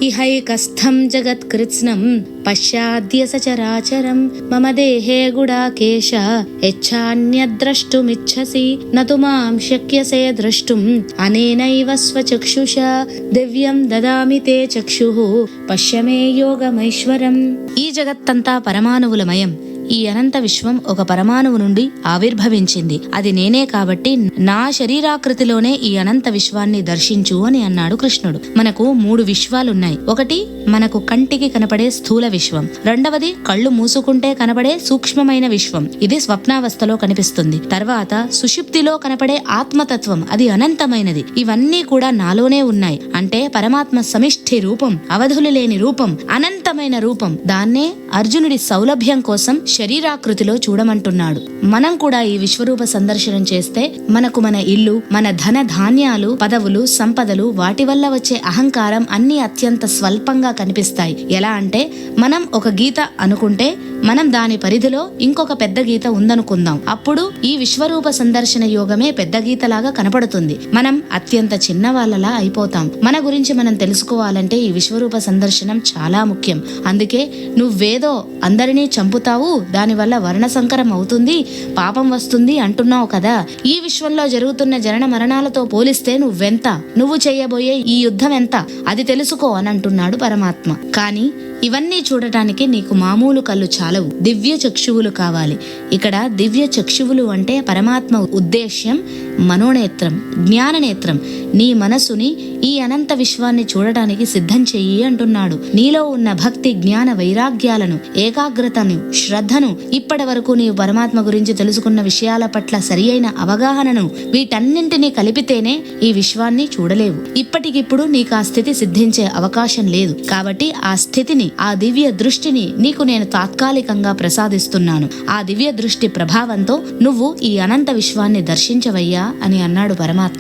ఇహైకస్థం జగత్కృత్స్నం పశ్చాద్య సచరాచరం మమ దేహే గుడాకేశ యచ్ఛాన్యద్రష్టుమిచ్చసి నతు మాం శక్యసే ద్రష్టుం అనేనైవ స్వచక్షుషా దివ్యం దదామి తే చక్షుః పశ్యమే యోగమైశ్వరం. ఈ జగత్తంతా పరమాణువులమయం. ఈ అనంత విశ్వం ఒక పరమాణువు నుండి ఆవిర్భవించింది. అది నేనే కాబట్టి నా శరీరాకృతిలోనే ఈ అనంత విశ్వాన్ని దర్శించు అని అన్నాడు కృష్ణుడు. మనకు 3 విశ్వాలున్నాయి. ఒకటి మనకు కంటికి కనపడే స్థూల విశ్వం, రెండవది కళ్ళు మూసుకుంటే కనపడే సూక్ష్మమైన విశ్వం, ఇది స్వప్నావస్థలో కనిపిస్తుంది. తర్వాత సుషుప్తిలో కనపడే ఆత్మతత్వం, అది అనంతమైనది. ఇవన్నీ కూడా నాలోనే ఉన్నాయి. అంటే పరమాత్మ సమిష్టి రూపం, అవధులు లేని రూపం, అనంతమైన రూపం. దాన్నే అర్జునుడి సౌలభ్యం కోసం శరీరాకృతిలో చూడమంటున్నాడు. మనం కూడా ఈ విశ్వరూప సందర్శనం చేస్తే మనకు మన ఇల్లు, మన ధన ధాన్యాలు, పదవులు, సంపదలు, వాటి వల్ల వచ్చే అహంకారం అన్ని అత్యంత స్వల్పంగా కనిపిస్తాయి. ఎలా అంటే మనం ఒక గీత అనుకుంటే మనం దాని పరిధిలో ఇంకొక పెద్ద గీత ఉందనుకుందాం. అప్పుడు ఈ విశ్వరూప సందర్శన యోగమే పెద్ద గీతలాగా కనపడుతుంది. మనం అత్యంత చిన్న వాళ్ళలా అయిపోతాం. మన గురించి మనం తెలుసుకోవాలంటే ఈ విశ్వరూప సందర్శనం చాలా ముఖ్యం. అందుకే నువ్వేదో అందరినీ చంపుతావు, దానివల్ల వర్ణ సంకరం అవుతుంది, పాపం వస్తుంది అంటున్నావు కదా. ఈ విశ్వంలో జరుగుతున్న జనన మరణాలతో పోలిస్తే నువ్వెంత, నువ్వు చేయబోయే ఈ యుద్ధం ఎంత, అది తెలుసుకో అని అంటున్నాడు పరమాత్మ. కానీ ఇవన్నీ చూడటానికి నీకు మామూలు కళ్ళు చాలవు, దివ్య చక్షువులు కావాలి. ఇక్కడ దివ్య చక్షువులు అంటే పరమాత్మ ఉద్దేశ్యం మనోనేత్రం, జ్ఞాననేత్రం. నీ మనసుని ఈ అనంత విశ్వాన్ని చూడటానికి సిద్ధం చెయ్యి అంటున్నాడు. నీలో ఉన్న భక్తి, జ్ఞాన, వైరాగ్యాలను, ఏకాగ్రతను, శ్రద్ధను, ఇప్పటి వరకు నీవు పరమాత్మ గురించి తెలుసుకున్న విషయాల పట్ల సరి అయిన అవగాహనను, వీటన్నింటినీ కలిపితేనే ఈ విశ్వాన్ని చూడలేవు. ఇప్పటికిప్పుడు నీకు ఆ స్థితి సిద్ధించే అవకాశం లేదు. కాబట్టి ఆ స్థితిని, ఆ దివ్య దృష్టిని నీకు నేను తాత్కాలికంగా ప్రసాదిస్తున్నాను. ఆ దివ్య దృష్టి ప్రభావంతో నువ్వు ఈ అనంత విశ్వాన్ని దర్శించవయ్యా అని అన్నాడు పరమాత్మ.